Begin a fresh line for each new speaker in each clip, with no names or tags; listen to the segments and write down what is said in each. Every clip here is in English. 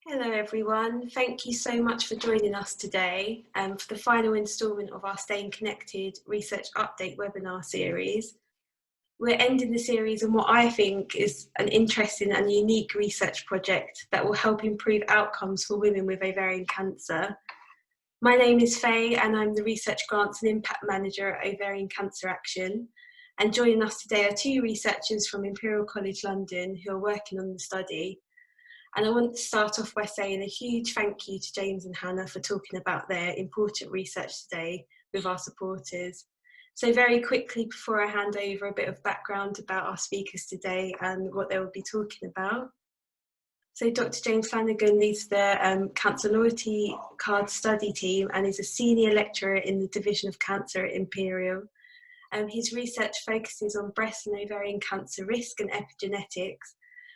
Hello everyone, thank you so much for joining us today for the final instalment of our Staying Connected Research Update webinar series. We're ending the series on what I think is an interesting and unique research project that will help improve outcomes for women with ovarian cancer. My name is Faye and I'm the Research Grants and Impact Manager at Ovarian Cancer Action. And joining us today are two researchers from Imperial College London who are working on the study. And I want to start off by saying a huge thank you to James and Hannah for talking about their important research today with our supporters. So very quickly, before I hand over, a bit of background about our speakers today and what they will be talking about. So Dr. James Flanagan leads the Cancer Loyalty Card Study team and is a senior lecturer in the Division of Cancer at Imperial. His research focuses on breast and ovarian cancer risk and epigenetics,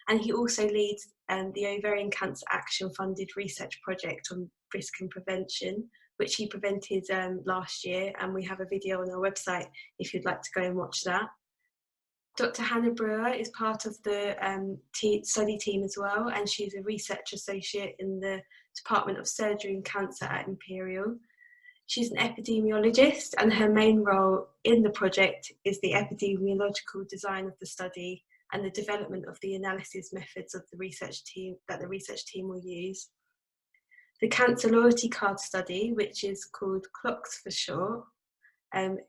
and he also leads the Ovarian Cancer Action funded research project on risk and prevention, which he presented last year, and we have a video on our website if you'd like to go and watch that. Dr. Hannah Brewer is part of the study team as well, and she's a research associate in the Department of Surgery and Cancer at Imperial. She's an epidemiologist, and her main role in the project is the epidemiological design of the study and the development of the analysis methods of the research team will use. The Cancer Loyalty Card Study, which is called CLOCS for short,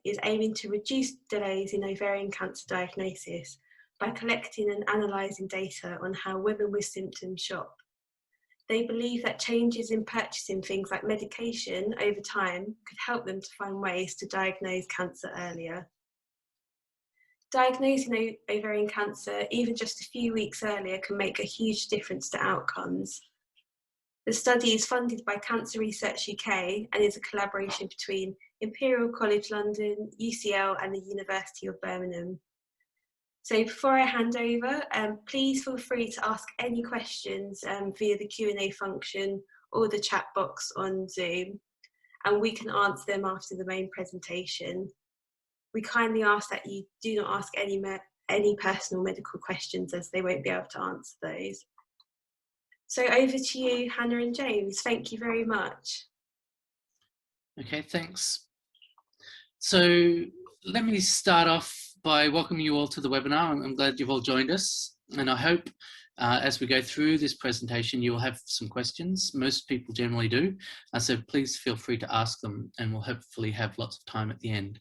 is aiming to reduce delays in ovarian cancer diagnosis by collecting and analysing data on how women with symptoms shop. They believe that changes in purchasing things like medication over time could help them to find ways to diagnose cancer earlier. Diagnosing ovarian cancer even just a few weeks earlier can make a huge difference to outcomes. The study is funded by Cancer Research UK and is a collaboration between Imperial College London, UCL and the University of Birmingham. So before I hand over, please feel free to ask any questions via the Q&A function or the chat box on Zoom, and we can answer them after the main presentation. We kindly ask that you do not ask any personal medical questions, as they won't be able to answer those. So over to you, Hannah and James. Thank you very much.
Okay, thanks. So let me start off by welcoming you all to the webinar. I'm glad you've all joined us, and I hope as we go through this presentation you will have some questions. Most people generally do, so please feel free to ask them, and we'll hopefully have lots of time at the end.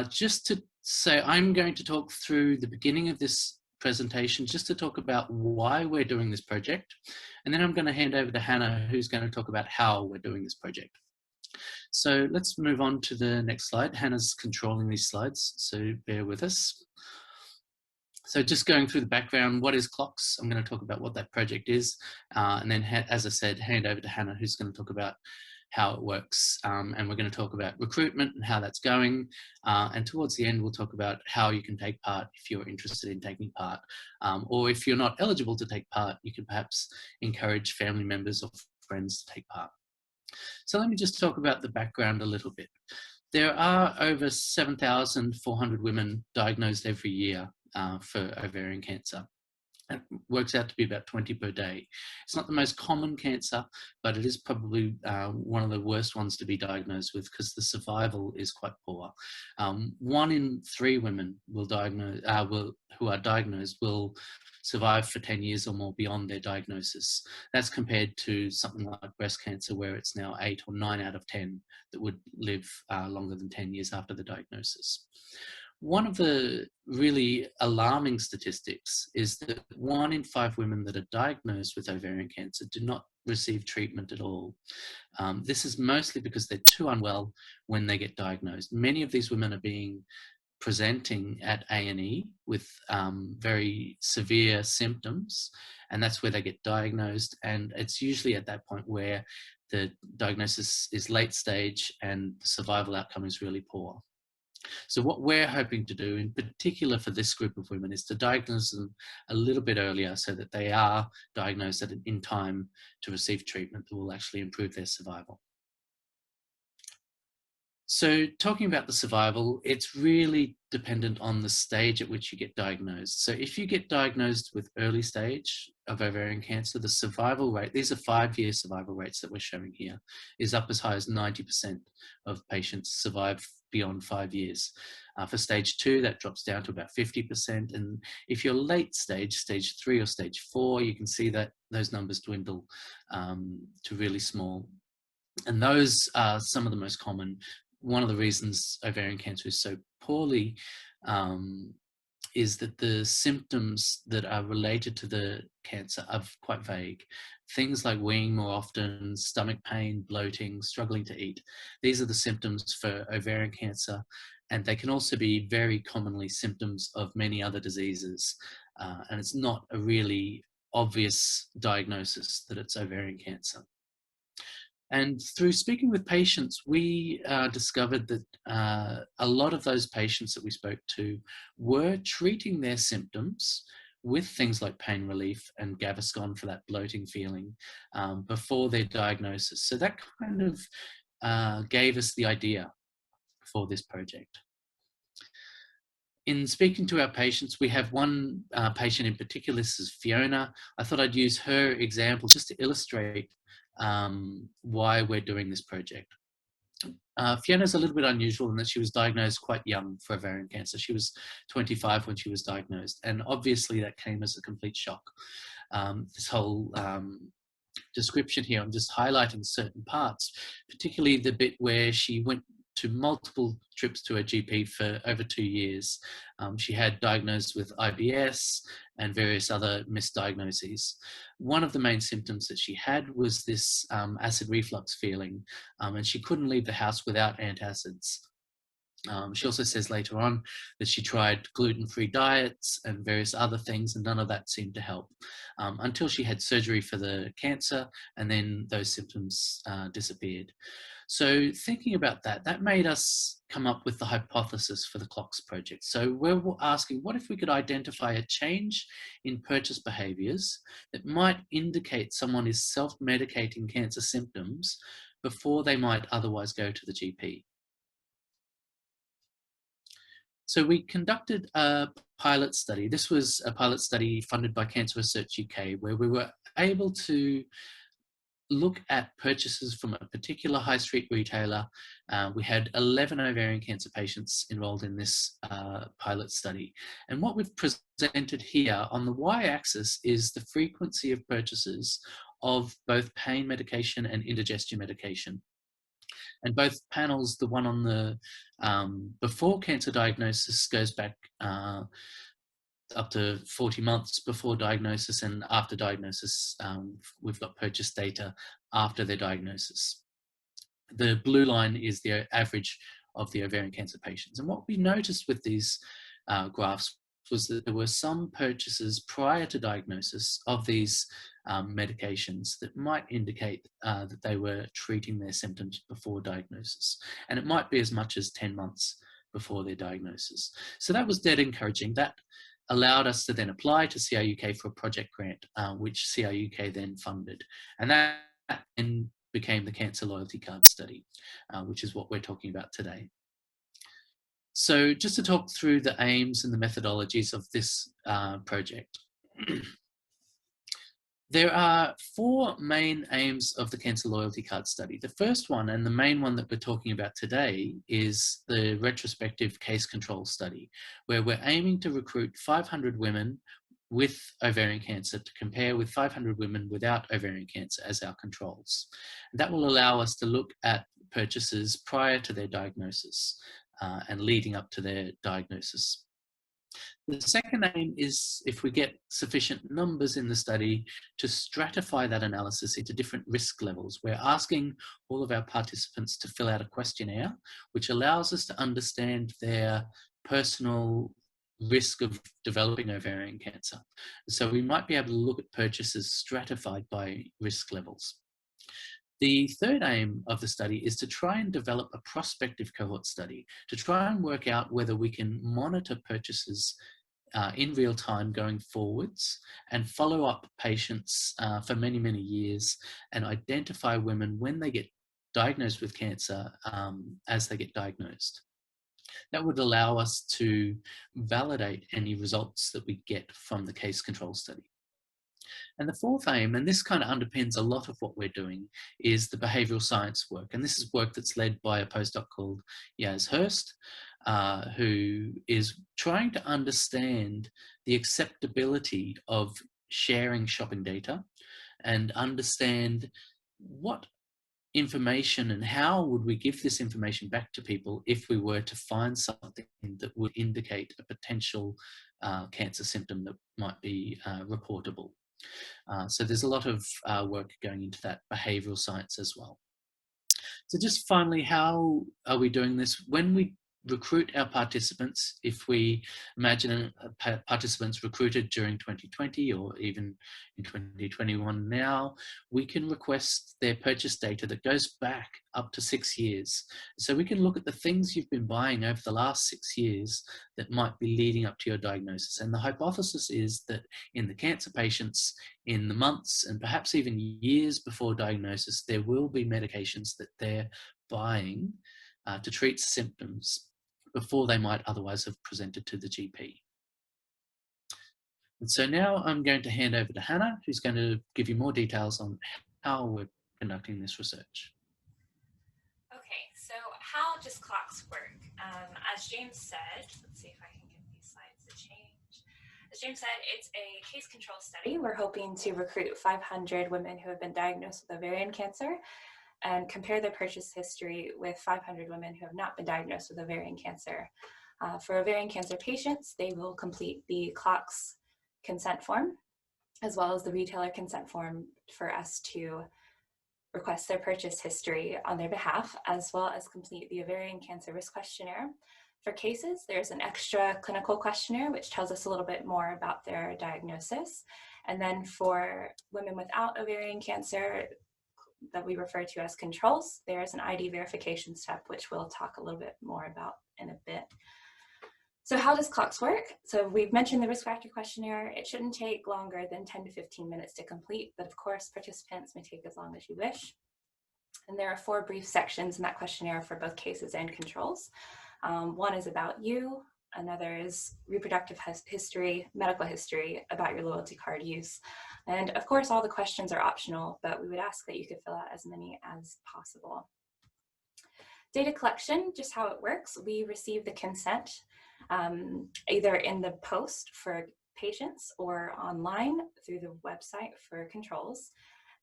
Just to say, I'm going to talk through the beginning of this presentation just to talk about why we're doing this project, and then I'm going to hand over to Hannah, who's going to talk about how we're doing this project. So let's move on to the next slide. Hannah's controlling these slides, so bear with us. So just going through the background, what is CLOCS? I'm going to talk about what that project is, and then, as I said, hand over to Hannah, who's going to talk about how it works, and we're going to talk about recruitment and how that's going, and towards the end we'll talk about how you can take part if you're interested in taking part, or if you're not eligible to take part, you can perhaps encourage family members or friends to take part. So let me just talk about the background a little bit. There are over 7,400 women diagnosed every year for ovarian cancer. It works out to be about 20 per day. It's not the most common cancer, but it is probably one of the worst ones to be diagnosed with because the survival is quite poor. 1 in 3 women who are diagnosed will survive for 10 years or more beyond their diagnosis. That's compared to something like breast cancer, where it's now 8 or 9 out of 10 that would live longer than 10 years after the diagnosis. One of the really alarming statistics is that 1 in 5 women that are diagnosed with ovarian cancer do not receive treatment at all. This is mostly because they're too unwell when they get diagnosed. Many of these women are presenting at A&E with very severe symptoms, and that's where they get diagnosed, and it's usually at that point where the diagnosis is late stage and the survival outcome is really poor. So what we're hoping to do, in particular for this group of women, is to diagnose them a little bit earlier so that they are diagnosed in time to receive treatment that will actually improve their survival. So talking about the survival, it's really dependent on the stage at which you get diagnosed. So if you get diagnosed with early stage of ovarian cancer, the survival rate, these are 5-year survival rates that we're showing here, is up as high as 90% of patients survive beyond 5 years. For stage 2, that drops down to about 50%. And if you're late stage, stage 3 or stage 4, you can see that those numbers dwindle to really small. And those are some of the most common. One of the reasons ovarian cancer is so poorly is that the symptoms that are related to the cancer are quite vague. Things like weeing more often, stomach pain, bloating, struggling to eat. These are the symptoms for ovarian cancer, and they can also be very commonly symptoms of many other diseases. And it's not a really obvious diagnosis that it's ovarian cancer. And through speaking with patients, we discovered that a lot of those patients that we spoke to were treating their symptoms with things like pain relief and Gaviscon for that bloating feeling before their diagnosis. So that kind of gave us the idea for this project. In speaking to our patients, we have one patient in particular, this is Fiona. I thought I'd use her example just to illustrate why we're doing this project. Fiona's a little bit unusual in that she was diagnosed quite young for ovarian cancer. She was 25 when she was diagnosed, and obviously that came as a complete shock. This whole description here, I'm just highlighting certain parts, particularly the bit where she went to multiple trips to her GP for over 2 years. She had diagnosed with IBS and various other misdiagnoses. One of the main symptoms that she had was this acid reflux feeling, and she couldn't leave the house without antacids. She also says later on that she tried gluten-free diets and various other things, and none of that seemed to help until she had surgery for the cancer, and then those symptoms disappeared. So thinking about that, that made us come up with the hypothesis for the CLOCS project. So we're asking, what if we could identify a change in purchase behaviors that might indicate someone is self-medicating cancer symptoms before they might otherwise go to the GP? So we conducted a pilot study. This was a pilot study funded by Cancer Research UK, where we were able to look at purchases from a particular high street retailer. We had 11 ovarian cancer patients enrolled in this pilot study. And what we've presented here on the y-axis is the frequency of purchases of both pain medication and indigestion medication. And both panels, the one on the before cancer diagnosis goes back up to 40 months before diagnosis, and after diagnosis, we've got purchase data after their diagnosis. The blue line is the average of the ovarian cancer patients. And what we noticed with these graphs was that there were some purchases prior to diagnosis of these medications that might indicate that they were treating their symptoms before diagnosis. And it might be as much as 10 months before their diagnosis. So that was dead encouraging. That allowed us to then apply to CRUK for a project grant, which CRUK then funded. And that then became the Cancer Loyalty Card Study, which is what we're talking about today. So just to talk through the aims and the methodologies of this project. There are 4 main aims of the Cancer Loyalty Card Study. The first one, and the main one that we're talking about today, is the retrospective case control study, where we're aiming to recruit 500 women with ovarian cancer to compare with 500 women without ovarian cancer as our controls. And that will allow us to look at purchases prior to their diagnosis and leading up to their diagnosis. The second aim is, if we get sufficient numbers in the study, to stratify that analysis into different risk levels. We're asking all of our participants to fill out a questionnaire, which allows us to understand their personal risk of developing ovarian cancer. So we might be able to look at purchases stratified by risk levels. The third aim of the study is to try and develop a prospective cohort study, to try and work out whether we can monitor purchases in real time going forwards and follow up patients for many, many years and identify women when they get diagnosed with cancer as they get diagnosed. That would allow us to validate any results that we get from the case control study. And the fourth aim, and this kind of underpins a lot of what we're doing, is the behavioral science work. And this is work that's led by a postdoc called Yaz Hurst, who is trying to understand the acceptability of sharing shopping data and understand what information and how would we give this information back to people if we were to find something that would indicate a potential cancer symptom that might be reportable. So there's a lot of work going into that behavioral science as well. So just finally, how are we doing this? When we recruit our participants, if we imagine participants recruited during 2020 or even in 2021 now, we can request their purchase data that goes back up to 6 years. So we can look at the things you've been buying over the last 6 years that might be leading up to your diagnosis. And the hypothesis is that in the cancer patients, in the months and perhaps even years before diagnosis, there will be medications that they're buying to treat symptoms before they might otherwise have presented to the GP. And so now I'm going to hand over to Hannah, who's going to give you more details on how we're conducting this research.
Okay, so how does CLOCS work? As James said, let's see if I can get these slides to change. As James said, it's a case control study. We're hoping to recruit 500 women who have been diagnosed with ovarian cancer and compare their purchase history with 500 women who have not been diagnosed with ovarian cancer. For ovarian cancer patients, they will complete the CLOCS consent form, as well as the retailer consent form for us to request their purchase history on their behalf, as well as complete the ovarian cancer risk questionnaire. For cases, there's an extra clinical questionnaire, which tells us a little bit more about their diagnosis. And then for women without ovarian cancer, that we refer to as controls, there's an ID verification step, which we'll talk a little bit more about in a bit. So how does CLOCS work? So we've mentioned the risk factor questionnaire. It shouldn't take longer than 10 to 15 minutes to complete, but of course, participants may take as long as you wish. And there are 4 brief sections in that questionnaire for both cases and controls. One is about you, another is reproductive history, medical history, about your loyalty card use. And of course, all the questions are optional, but we would ask that you could fill out as many as possible. Data collection, just how it works, we receive the consent either in the post for patients or online through the website for controls.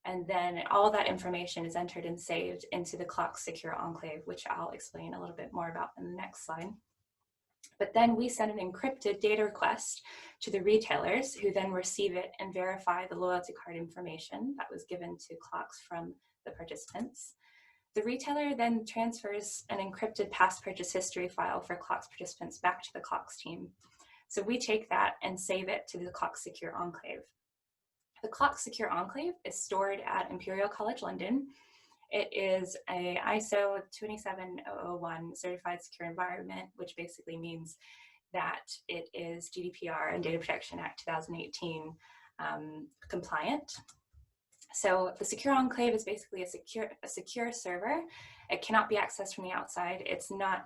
And then all that information is entered and saved into the CLOCS Secure Enclave, which I'll explain a little bit more about in the next slide. But then we send an encrypted data request to the retailers, who then receive it and verify the loyalty card information that was given to CLOCS from the participants. The retailer then transfers an encrypted past purchase history file for CLOCS participants back to the CLOCS team. So we take that and save it to the CLOCS Secure Enclave. The CLOCS Secure Enclave is stored at Imperial College London. It is a ISO 27001 certified secure environment, which basically means that it is GDPR and Data Protection Act 2018 compliant. So the Secure Enclave is basically a secure server. It cannot be accessed from the outside. It's not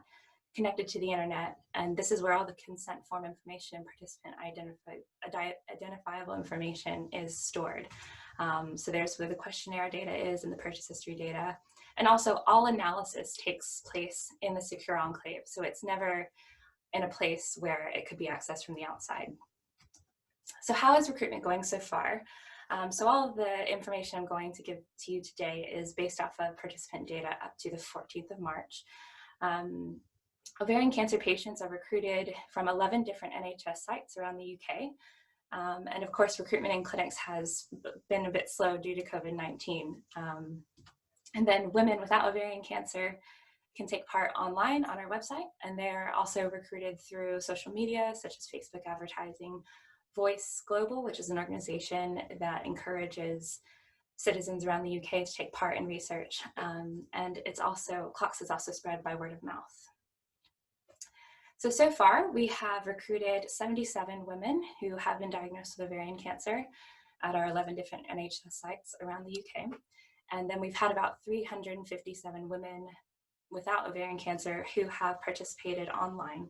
connected to the internet, and this is where all the consent form information and participant identifiable information is stored. So there's where the questionnaire data is and the purchase history data. And also all analysis takes place in the Secure Enclave. So it's never in a place where it could be accessed from the outside. So how is recruitment going so far? So all of the information I'm going to give to you today is based off of participant data up to the 14th of March. Ovarian cancer patients are recruited from 11 different NHS sites around the UK. And of course, recruitment in clinics has been a bit slow due to COVID-19. And then women without ovarian cancer can take part online on our website, and they're also recruited through social media, such as Facebook advertising, Voice Global, which is an organization that encourages citizens around the UK to take part in research. And it's also, CLOCS is also spread by word of mouth. So far, we have recruited 77 women who have been diagnosed with ovarian cancer at our 11 different NHS sites around the UK. And then we've had about 357 women without ovarian cancer who have participated online.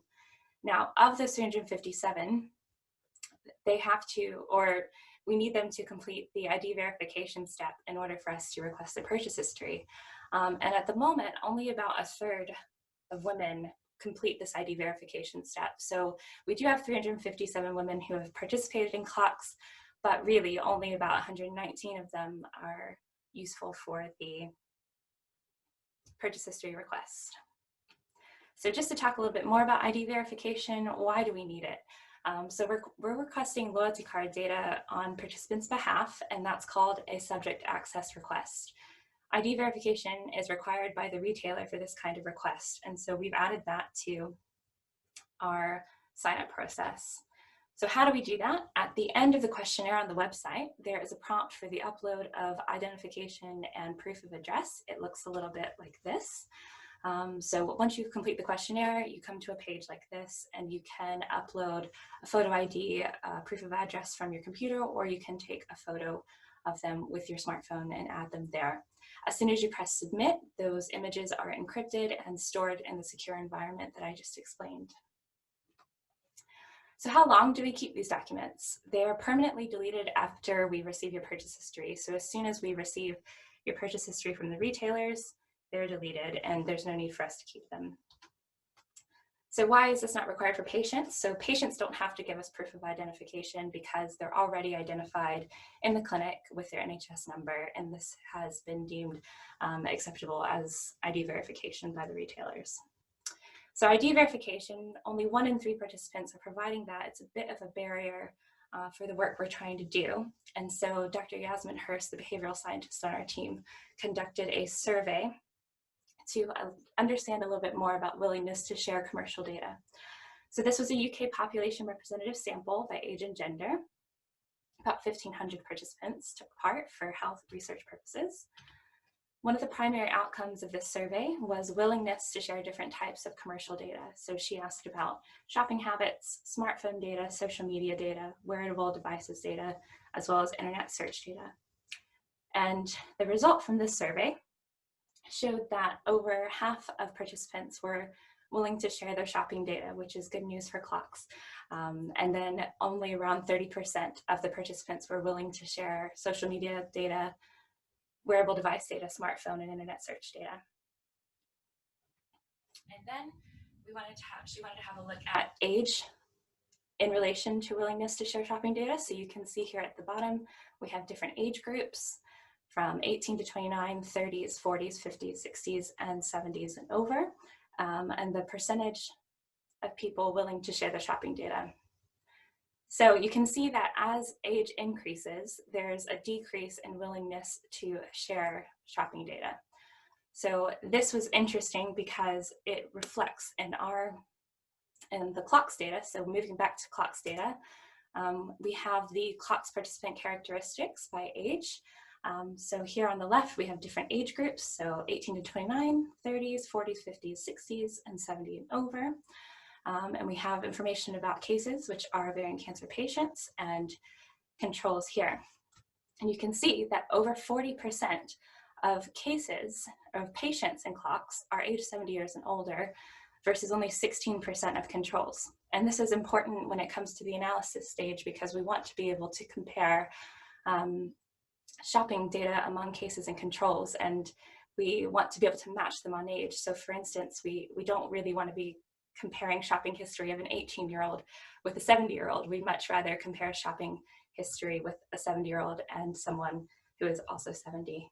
Now, of those 357, they have to, or we need them to complete the ID verification step in order for us to request a purchase history. And at the moment, only about a third of women complete this ID verification step. So we do have 357 women who have participated in CLOCS, but really only about 119 of them are useful for the purchase history request. So just to talk a little bit more about ID verification, why do we need it? So we're requesting loyalty card data on participants' behalf, and that's called a subject access request. ID verification is required by the retailer for this kind of request, and so we've added that to our sign-up process. So how do we do that? At the end of the questionnaire on the website, there is a prompt for the upload of identification and proof of address. It looks a little bit like this. So once you complete the questionnaire, you come to a page like this, and you can upload a photo ID, proof of address from your computer, or you can take a photo of them with your smartphone and add them there. As soon as you press submit, those images are encrypted and stored in the secure environment that I just explained. So how long do we keep these documents? They are permanently deleted after we receive your purchase history. So as soon as we receive your purchase history from the retailers, they're deleted and there's no need for us to keep them. So why is this not required for patients? So patients don't have to give us proof of identification because they're already identified in the clinic with their NHS number, and this has been deemed acceptable as ID verification by the retailers. So ID verification, only 1 in 3 participants are providing that. It's a bit of a barrier for the work we're trying to do. And so Dr. Yasmin Hurst, the behavioral scientist on our team, conducted a survey to understand a little bit more about willingness to share commercial data. So this was a UK population representative sample by age and gender. About 1,500 participants took part for health research purposes. One of the primary outcomes of this survey was willingness to share different types of commercial data. So she asked about shopping habits, smartphone data, social media data, wearable devices data, as well as internet search data. And the result from this survey showed that over half of participants were willing to share their shopping data, which is good news for CLOCS. And then only around 30% of the participants were willing to share social media data, wearable device data, smartphone, and internet search data. And then she wanted to have a look at age in relation to willingness to share shopping data. So you can see here at the bottom, we have different age groups from 18 to 29, 30s, 40s, 50s, 60s, and 70s and over, and the percentage of people willing to share their shopping data. So you can see that as age increases, there's a decrease in willingness to share shopping data. So this was interesting because it reflects in the CLOCS data. So moving back to CLOCS data, we have the CLOCS participant characteristics by age. So here on the left, we have different age groups. So 18 to 29, 30s, 40s, 50s, 60s, and 70 and over. And we have information about cases, which are ovarian cancer patients, and controls here. And you can see that over 40% of cases of patients in CLOCS are age 70 years and older versus only 16% of controls. And this is important when it comes to the analysis stage because we want to be able to compare shopping data among cases and controls, and we want to be able to match them on age. So for instance, we don't really want to be comparing shopping history of an 18-year-old with a 70-year-old. We'd much rather compare shopping history with a 70-year-old and someone who is also 70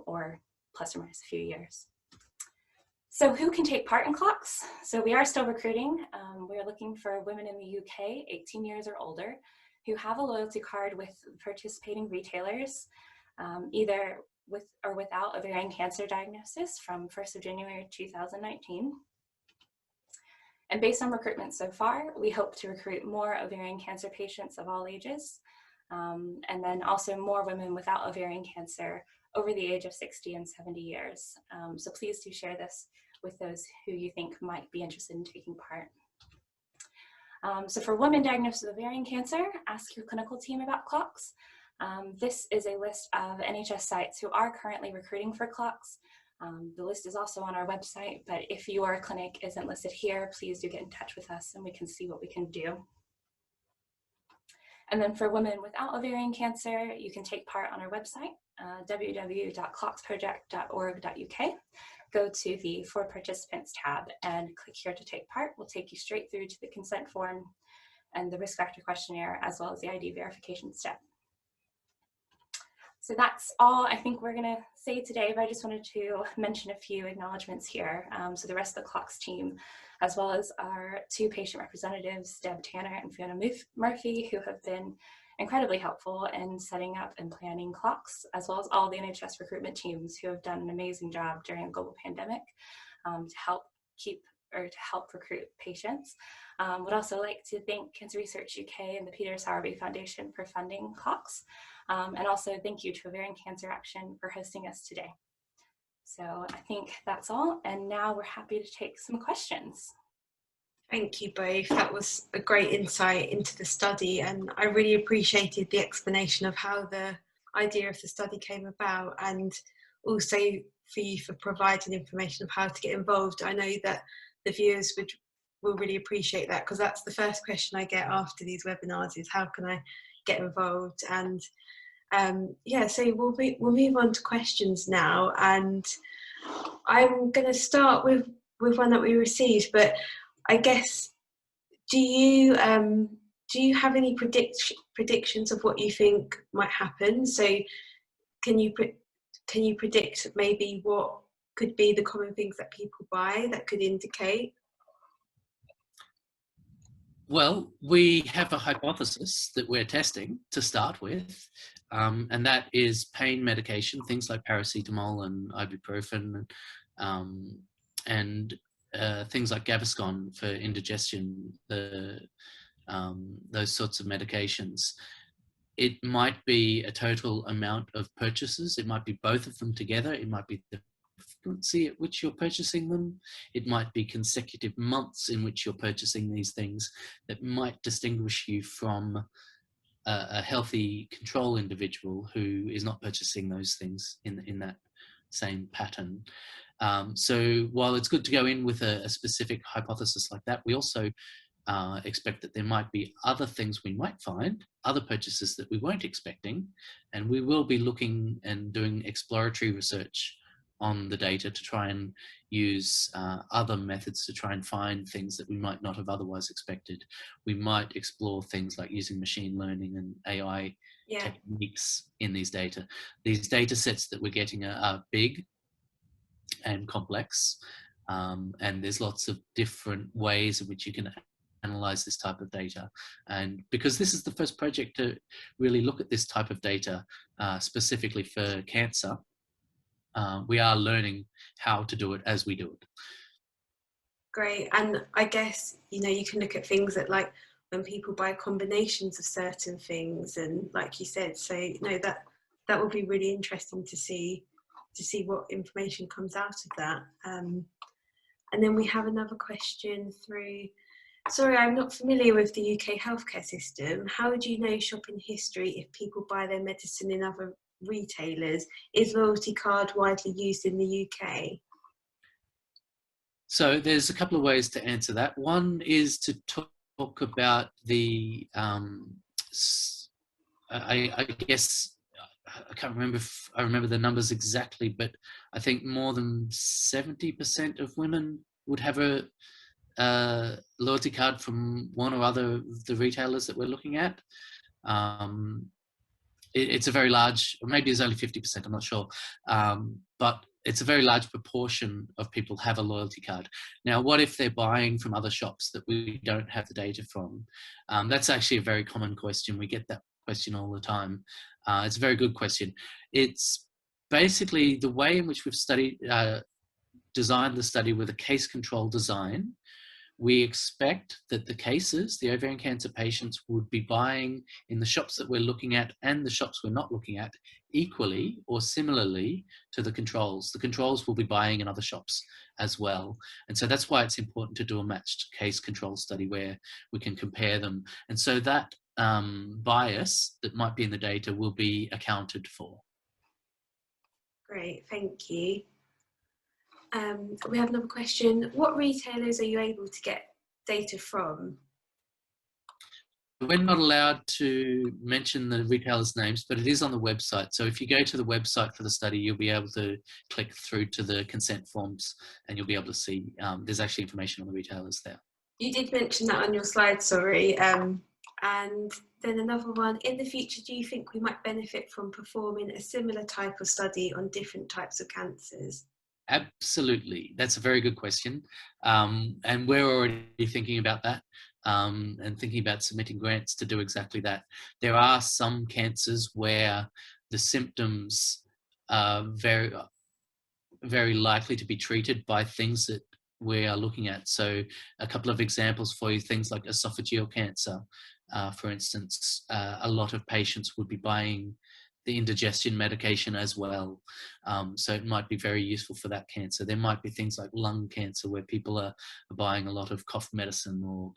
or plus or minus a few years. So who can take part in CLOCS? So we are still recruiting. We're looking for women in the UK, 18 years or older, who have a loyalty card with participating retailers, either with or without ovarian cancer diagnosis from 1st of January 2019. And based on recruitment so far, we hope to recruit more ovarian cancer patients of all ages, and then also more women without ovarian cancer over the age of 60 and 70 years. So please do share this with those who you think might be interested in taking part. So for women diagnosed with ovarian cancer, ask your clinical team about CLOCS. This is a list of NHS sites who are currently recruiting for CLOCS. The list is also on our website, but if your clinic isn't listed here, please do get in touch with us and we can see what we can do. And then for women without ovarian cancer, you can take part on our website, www.clocsproject.org.uk. Go to the For Participants tab and click here to take part. We'll take you straight through to the consent form and the risk factor questionnaire, as well as the ID verification step. So that's all I think we're going to say today, but I just wanted to mention a few acknowledgements here. So the rest of the CLOCS team, as well as our 2 patient representatives, Deb Tanner and Fiona Murphy, who have been incredibly helpful in setting up and planning CLOCS, as well as all the NHS recruitment teams who have done an amazing job during a global pandemic to help recruit patients. Would also like to thank Cancer Research UK and the Peter Sowerby Foundation for funding CLOCS. And also thank you to Ovarian Cancer Action for hosting us today. So I think that's all. And now we're happy to take some questions.
Thank you both. That was a great insight into the study, and I really appreciated the explanation of how the idea of the study came about, and also for you for providing information of how to get involved. I know that the viewers will really appreciate that, because that's the first question I get after these webinars is how can I get involved? And yeah, so we'll move on to questions now, and I'm going to start with one that we received, but I guess, do you have any predictions of what you think might happen? So can you predict maybe what could be the common things that people buy that could indicate?
Well, we have a hypothesis that we're testing to start with, and that is pain medication, things like paracetamol and ibuprofen, and things like Gaviscon for indigestion, those sorts of medications. It might be a total amount of purchases. It might be both of them together. It might be the frequency at which you're purchasing them. It might be consecutive months in which you're purchasing these things that might distinguish you from a healthy control individual who is not purchasing those things in that same pattern. So while it's good to go in with a specific hypothesis like that, we also expect that there might be other things we might find, other purchases that we weren't expecting, and we will be looking and doing exploratory research on the data to try and use other methods to try and find things that we might not have otherwise expected. We might explore things like using machine learning and AI techniques in these data. These data sets that we're getting are big and complex, and there's lots of different ways in which you can analyze this type of data. And because this is the first project to really look at this type of data specifically for cancer, we are learning how to do it as we do it.
Great. And I guess, you can look at things that, like, when people buy combinations of certain things, and like you said, so that will be really interesting to see what information comes out of that. And then we have another question through. Sorry, I'm not familiar with the UK healthcare system. How would you know shopping history if people buy their medicine in other retailers? Is loyalty card widely used in the UK?
So there's a couple of ways to answer that. One is to talk about the, I guess, I can't remember if I remember the numbers exactly, but I think more than 70% of women would have a loyalty card from one or other of the retailers that we're looking at. It's a very large, or maybe it's only 50%, I'm not sure, but it's a very large proportion of people have a loyalty card. Now, what if they're buying from other shops that we don't have the data from? That's actually a very common question. We get that question all the time. It's a very good question. It's basically the way in which we've designed the study with a case control design. We expect that the ovarian cancer patients, would be buying in the shops that we're looking at and the shops we're not looking at equally or similarly to the controls. The controls will be buying in other shops as well. And so that's why it's important to do a matched case control study where we can compare them. And so that bias that might be in the data will be accounted for.
Great, thank you. We have another question. What retailers are you able to get data from?
We're not allowed to mention the retailers' names, but it is on the website. So if you go to the website for the study, you'll be able to click through to the consent forms and you'll be able to see there's actually information on the retailers there.
You did mention that on your slide, sorry. And then another one, in the future, do you think we might benefit from performing a similar type of study on different types of cancers?
Absolutely. That's a very good question. And we're already thinking about that and thinking about submitting grants to do exactly that. There are some cancers where the symptoms are very, very likely to be treated by things that we are looking at. So a couple of examples for you, things like esophageal cancer, for instance, a lot of patients would be buying the indigestion medication as well. So it might be very useful for that cancer. There might be things like lung cancer where people are buying a lot of cough medicine or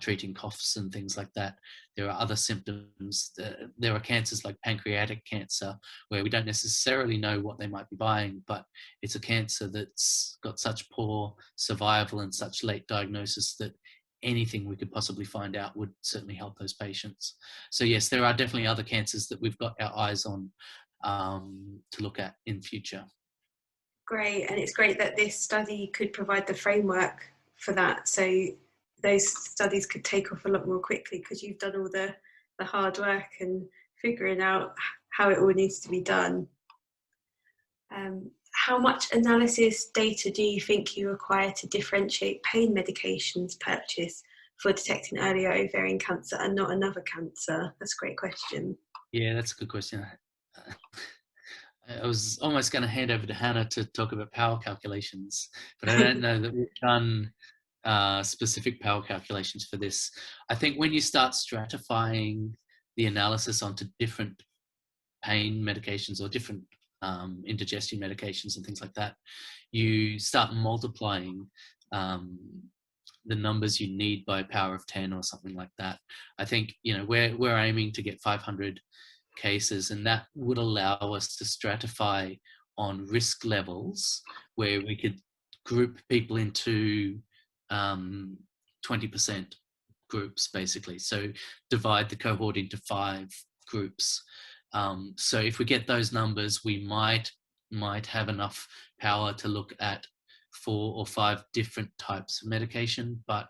treating coughs and things like that. There are other symptoms. There are cancers like pancreatic cancer where we don't necessarily know what they might be buying, but it's a cancer that's got such poor survival and such late diagnosis that anything we could possibly find out would certainly help those patients. So yes, there are definitely other cancers that we've got our eyes on to look at in future.
Great, and it's great that this study could provide the framework for that. So those studies could take off a lot more quickly because you've done all the hard work and figuring out how it all needs to be done. How much analysis data do you think you require to differentiate pain medications purchased for detecting earlier ovarian cancer and not another cancer? That's a great question.
Yeah, that's a good question. I was almost going to hand over to Hannah to talk about power calculations, but I don't know that we've done specific power calculations for this. I think when you start stratifying the analysis onto different pain medications or different indigestion medications and things like that, you start multiplying the numbers you need by power of 10 or something like that. I think, you know, we're aiming to get 500 cases, and that would allow us to stratify on risk levels where we could group people into 20% groups, basically. So divide the cohort into 5 groups. So if we get those numbers, we might have enough power to look at 4 or 5 different types of medication, but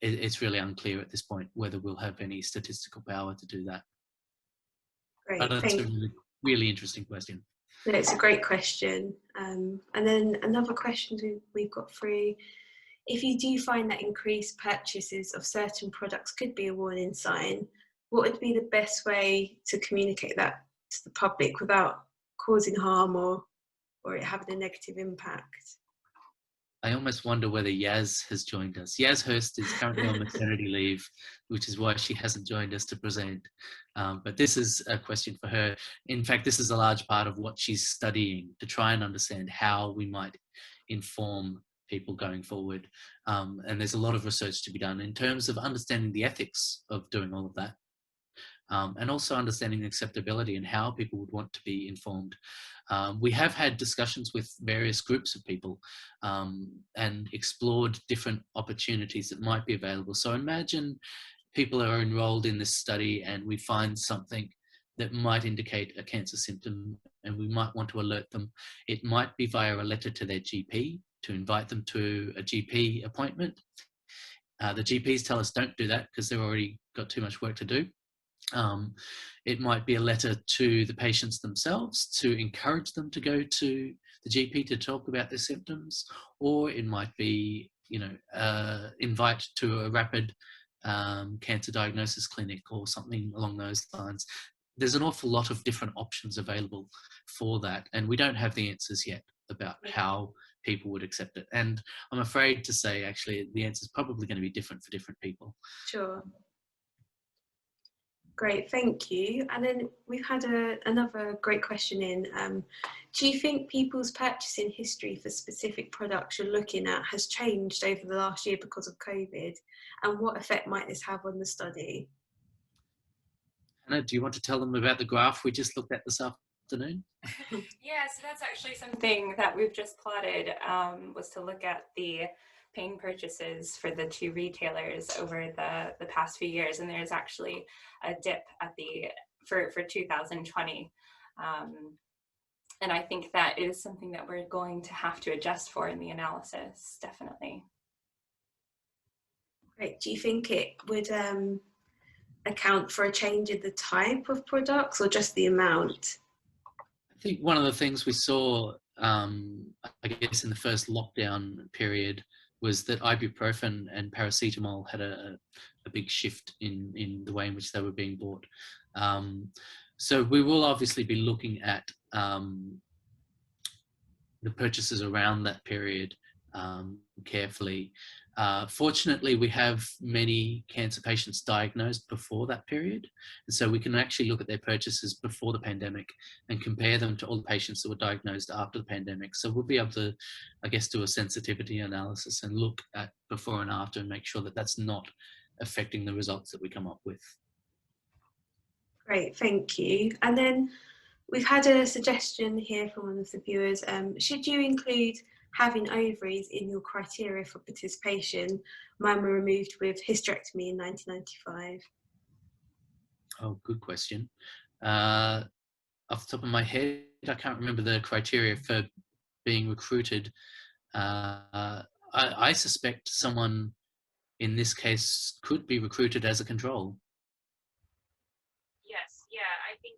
it's really unclear at this point whether we'll have any statistical power to do that.
Great,
but that's a really interesting question.
No, it's a great question. And then another question we've got through, if you do find that increased purchases of certain products could be a warning sign, what would be the best way to communicate that to the public without causing harm or it having a negative impact?
I almost wonder whether Yaz has joined us. Yaz Hurst is currently on maternity leave, which is why she hasn't joined us to present. But this is a question for her. In fact, this is a large part of what she's studying, to try and understand how we might inform people going forward. And there's a lot of research to be done in terms of understanding the ethics of doing all of that. And also understanding acceptability and how people would want to be informed. We have had discussions with various groups of people and explored different opportunities that might be available. So imagine people are enrolled in this study and we find something that might indicate a cancer symptom and we might want to alert them. It might be via a letter to their GP to invite them to a GP appointment. The GPs tell us don't do that because they've already got too much work to do. It might be a letter to the patients themselves to encourage them to go to the GP to talk about their symptoms, or it might be, you know, invite to a rapid cancer diagnosis clinic or something along those lines. There's an awful lot of different options available for that, and we don't have the answers yet about how people would accept it. And I'm afraid to say, actually, the answer is probably going to be different for different people.
Sure. Great, thank you. And then we've had another great question in. Do you think people's purchasing history for specific products you're looking at has changed over the last year because of COVID? And what effect might this have on the study?
Anna, do you want to tell them about the graph we just looked at this afternoon?
Yeah, so that's actually something that we've just plotted, was to look at the paying purchases for the two retailers over the past few years, and there's actually a dip at for 2020. And I think that is something that we're going to have to adjust for in the analysis, definitely.
Great. Do you think it would account for a change in the type of products or just the amount?
I think one of the things we saw, I guess, in the first lockdown period was that ibuprofen and paracetamol had a big shift in the way in which they were being bought. So we will obviously be looking at the purchases around that period carefully. Fortunately, we have many cancer patients diagnosed before that period, and so we can actually look at their purchases before the pandemic and compare them to all the patients that were diagnosed after the pandemic. So we'll be able to, I guess, do a sensitivity analysis and look at before and after and make sure that that's not affecting the results that we come up with.
Great, thank you. And then we've had a suggestion here from one of the viewers. Should you include having ovaries in your criteria for participation? Mine were removed with hysterectomy in 1995.
Oh, good question. Off the top of my head, I can't remember the criteria for being recruited. I suspect someone in this case could be recruited as a control.
Yes, yeah, I think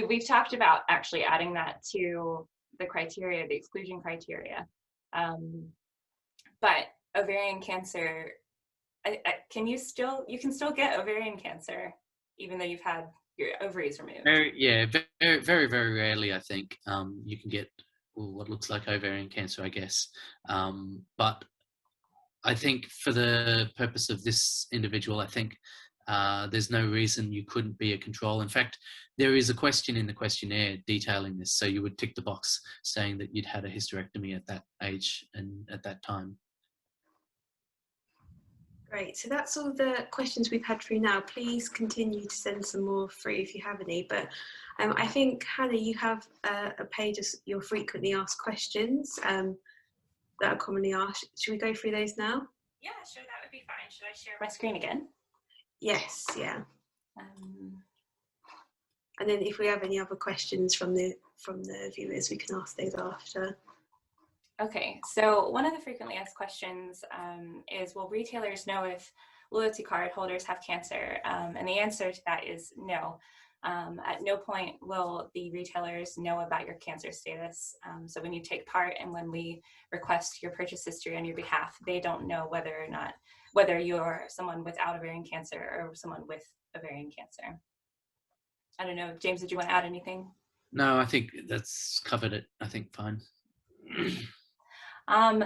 we've talked about actually adding that to the criteria, the exclusion criteria. But ovarian cancer, you can still get ovarian cancer even though you've had your ovaries removed.
Very rarely, I think, you can get what looks like ovarian cancer, I guess. But I think for the purpose of this individual, I think there's no reason you couldn't be a control. In fact, there is a question in the questionnaire detailing this. So you would tick the box saying that you'd had a hysterectomy at that age and at that time.
Great, so that's all the questions we've had through now. Please continue to send some more through if you have any. But I think, Hannah, you have a page of your frequently asked questions that are commonly asked. Should we go through those now?
Yeah, sure, that would be fine. Should I share my screen again?
Yes, yeah. And then if we have any other questions from the viewers, we can ask those after.
Okay, so one of the frequently asked questions is, will retailers know if loyalty card holders have cancer? And the answer to that is no. At no point will the retailers know about your cancer status. So when you take part and when we request your purchase history on your behalf, they don't know whether you're someone without ovarian cancer or someone with ovarian cancer. I don't know, James, did you want to add anything?
No, I think that's covered it. I think fine.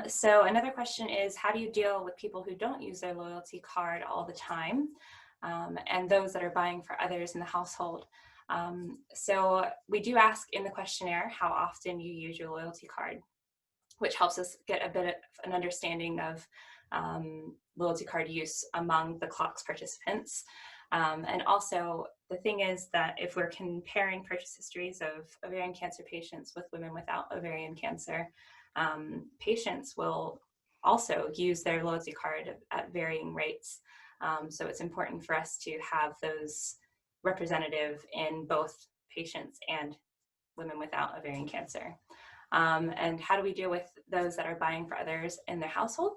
So another question is, how do you deal with people who don't use their loyalty card all the time, and those that are buying for others in the household? So we do ask in the questionnaire how often you use your loyalty card, which helps us get a bit of an understanding of loyalty card use among the CLOCS participants. And also, the thing is that if we're comparing purchase histories of ovarian cancer patients with women without ovarian cancer, patients will also use their loyalty card at varying rates. So it's important for us to have those representative in both patients and women without ovarian cancer. And how do we deal with those that are buying for others in their household?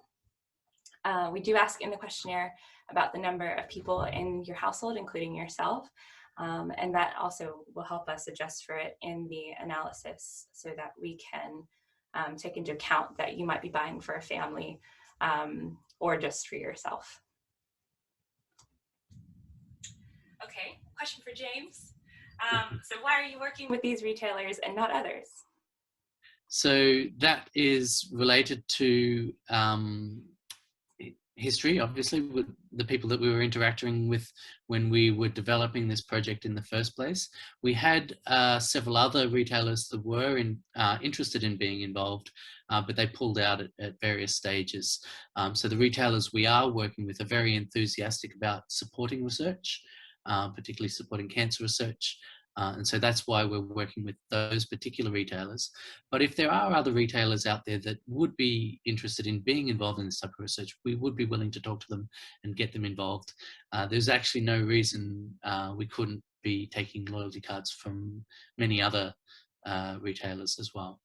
We do ask in the questionnaire about the number of people in your household, including yourself. And that also will help us adjust for it in the analysis so that we can take into account that you might be buying for a family or just for yourself. Okay, question for James. So why are you working with these retailers and not others?
So that is related to history, obviously, with the people that we were interacting with when we were developing this project in the first place. We had several other retailers that were interested in being involved, but they pulled out at various stages. So the retailers we are working with are very enthusiastic about supporting research. particularly supporting cancer research. And so that's why we're working with those particular retailers. But if there are other retailers out there that would be interested in being involved in this type of research, we would be willing to talk to them and get them involved. There's actually no reason we couldn't be taking loyalty cards from many other retailers as well.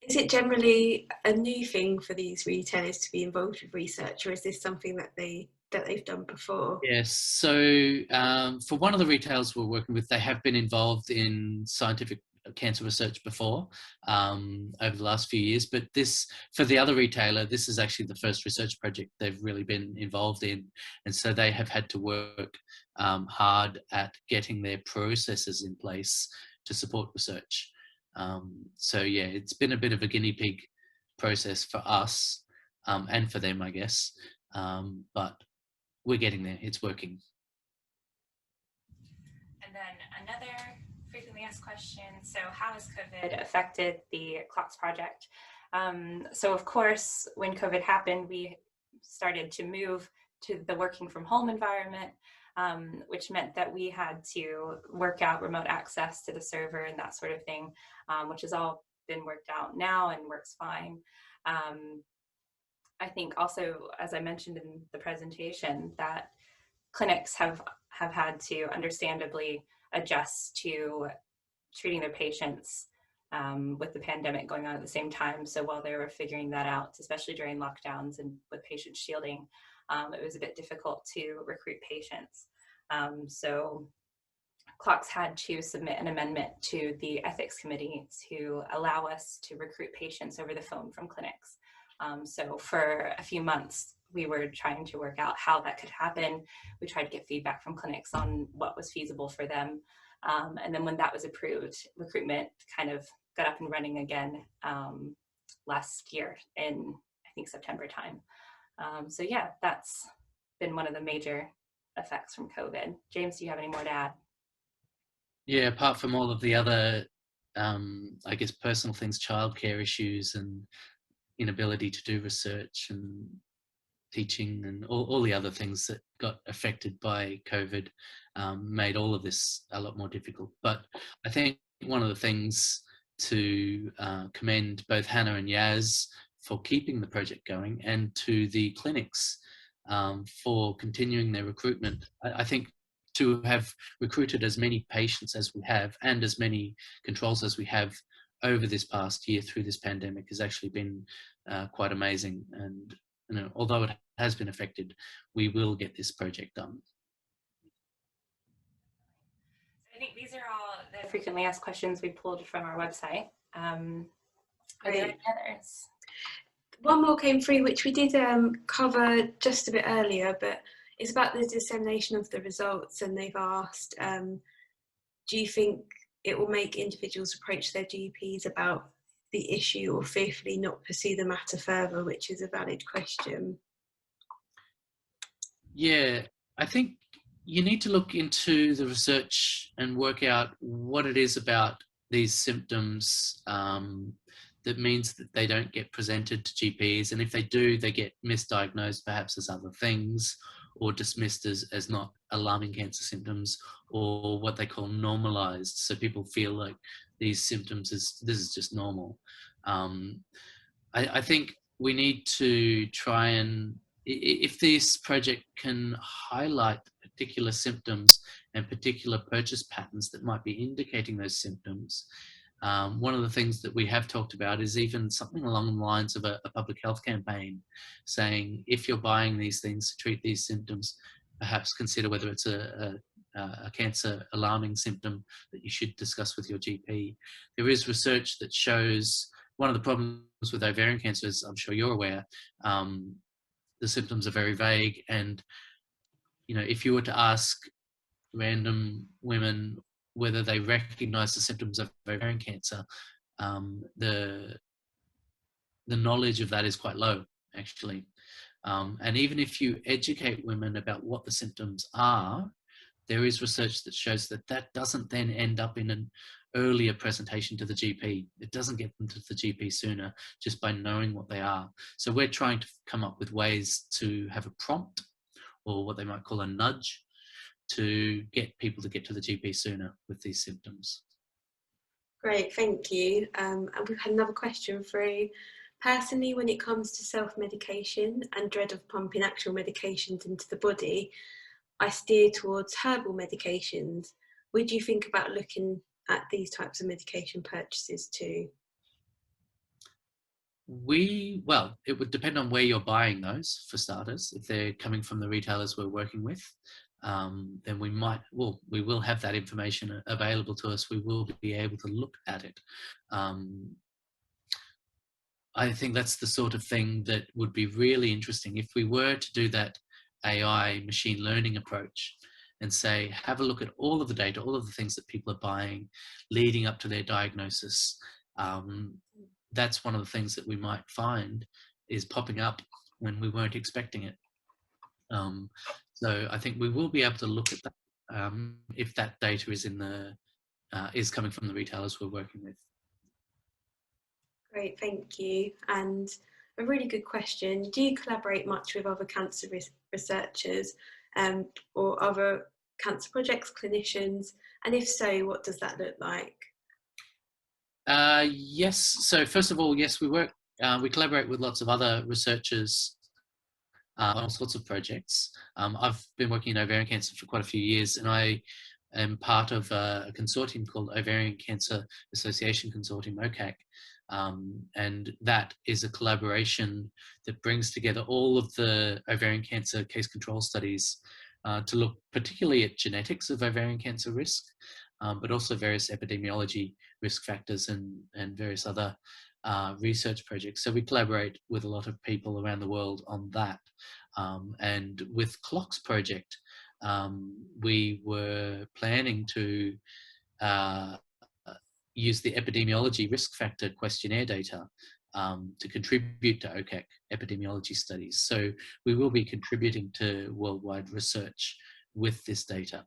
Is it generally a new thing for these retailers to be involved with research, or is this something that they've done before?
Yes, so for one of the retailers we're working with, they have been involved in scientific cancer research before over the last few years, but for the other retailer, this is actually the first research project they've really been involved in, and so they have had to work hard at getting their processes in place to support research. So yeah, it's been a bit of a guinea pig process for us and for them, I guess, but we're getting there. It's working.
And then another frequently asked question. So how has COVID affected the CLOCS project? So of course, when COVID happened, we started to move to the working from home environment, which meant that we had to work out remote access to the server and that sort of thing, which has all been worked out now and works fine. I think also, as I mentioned in the presentation, that clinics have had to understandably adjust to treating their patients with the pandemic going on at the same time. So while they were figuring that out, especially during lockdowns and with patient shielding, it was a bit difficult to recruit patients. So CLOCS had to submit an amendment to the ethics committee to allow us to recruit patients over the phone from clinics. So for a few months, we were trying to work out how that could happen. We tried to get feedback from clinics on what was feasible for them. And then when that was approved, recruitment kind of got up and running again last year in, I think, September time. So yeah, that's been one of the major effects from COVID. James, do you have any more to add?
Yeah, apart from all of the other, I guess, personal things, childcare issues and inability to do research and teaching and all the other things that got affected by COVID made all of this a lot more difficult. But I think one of the things to commend both Hannah and Yaz for keeping the project going, and to the clinics for continuing their recruitment. I think to have recruited as many patients as we have and as many controls as we have over this past year through this pandemic has actually been quite amazing. And although it has been affected, we will get this project done.
I think these are all the frequently asked questions we pulled from our website. Are there any others?
One more came through, which we did cover just a bit earlier, but it's about the dissemination of the results, and they've asked, do you think it will make individuals approach their GPs about the issue or fearfully not pursue the matter further, which is a valid question?
Yeah, I think you need to look into the research and work out what it is about these symptoms that means that they don't get presented to GPs, and if they do, they get misdiagnosed perhaps as other things, or dismissed as not alarming cancer symptoms, or what they call normalized. So people feel like these symptoms this is just normal. I think we need to try and, if this project can highlight particular symptoms and particular purchase patterns that might be indicating those symptoms, one of the things that we have talked about is even something along the lines of a public health campaign saying, if you're buying these things to treat these symptoms, perhaps consider whether it's a cancer alarming symptom that you should discuss with your GP. There is research that shows one of the problems with ovarian cancer, as I'm sure you're aware, the symptoms are very vague, and if you were to ask random women whether they recognize the symptoms of ovarian cancer, the knowledge of that is quite low, actually. And even if you educate women about what the symptoms are, there is research that shows that doesn't then end up in an earlier presentation to the GP. It doesn't get them to the GP sooner just by knowing what they are. So we're trying to come up with ways to have a prompt, or what they might call a nudge, to get people to get to the GP sooner with these symptoms.
Great, thank you. And we've had another question through. Personally, when it comes to self-medication and dread of pumping actual medications into the body, I steer towards herbal medications. Would you think about looking at these types of medication purchases too?
Well, it would depend on where you're buying those, for starters. If they're coming from the retailers we're working with, then we will have that information available to us. We will be able to look at it. I think that's the sort of thing that would be really interesting if we were to do that AI machine learning approach and say, have a look at all of the data, all of the things that people are buying leading up to their diagnosis. That's one of the things that we might find is popping up when we weren't expecting it. So I think we will be able to look at that if that data is coming from the retailers we're working with.
Great, thank you. And a really good question. Do you collaborate much with other cancer researchers or other cancer projects, clinicians? And if so, what does that look like?
Yes. So first of all, yes, we collaborate with lots of other researchers on all sorts of projects. I've been working in ovarian cancer for quite a few years, and I am part of a consortium called Ovarian Cancer Association Consortium, OCAC. And that is a collaboration that brings together all of the ovarian cancer case control studies to look particularly at genetics of ovarian cancer risk, but also various epidemiology risk factors and various other research projects. So we collaborate with a lot of people around the world on that. And with CLOCS project, we were planning to use the epidemiology risk factor questionnaire data to contribute to OCAC epidemiology studies. So we will be contributing to worldwide research with this data.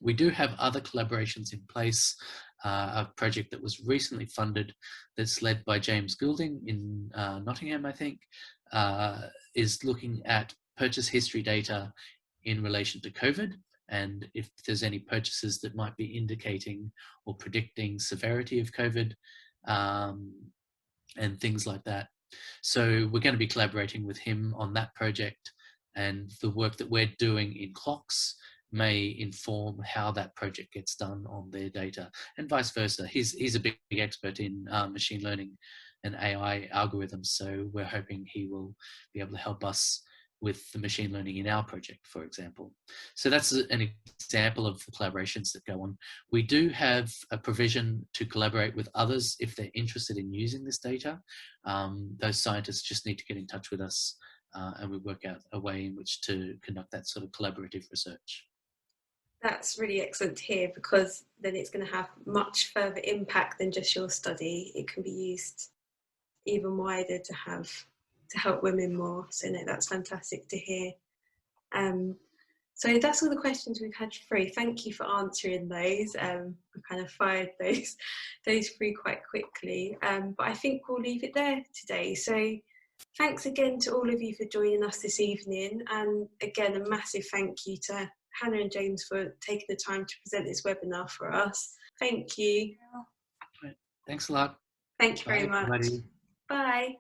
We do have other collaborations in place. A project that was recently funded that's led by James Goulding in Nottingham, I think, is looking at purchase history data in relation to COVID, and if there's any purchases that might be indicating or predicting severity of COVID and things like that. So we're going to be collaborating with him on that project, and the work that we're doing in CLOCS may inform how that project gets done on their data, and vice versa. He's a big expert in machine learning and AI algorithms, so we're hoping he will be able to help us with the machine learning in our project, for example. So that's an example of the collaborations that go on. We do have a provision to collaborate with others if they're interested in using this data. Those scientists just need to get in touch with us and we work out a way in which to conduct that sort of collaborative research.
That's really excellent to hear, because then it's going to have much further impact than just your study. It can be used even wider to help women more. So no, that's fantastic to hear. So that's all the questions we've had through. Thank you for answering those. We kind of fired those through quite quickly. But I think we'll leave it there today. So thanks again to all of you for joining us this evening. And again, a massive thank you to Hannah and James for taking the time to present this webinar for us. Thank you.
Thanks a lot.
Thank you very
Bye,
much.
everybody.
Bye.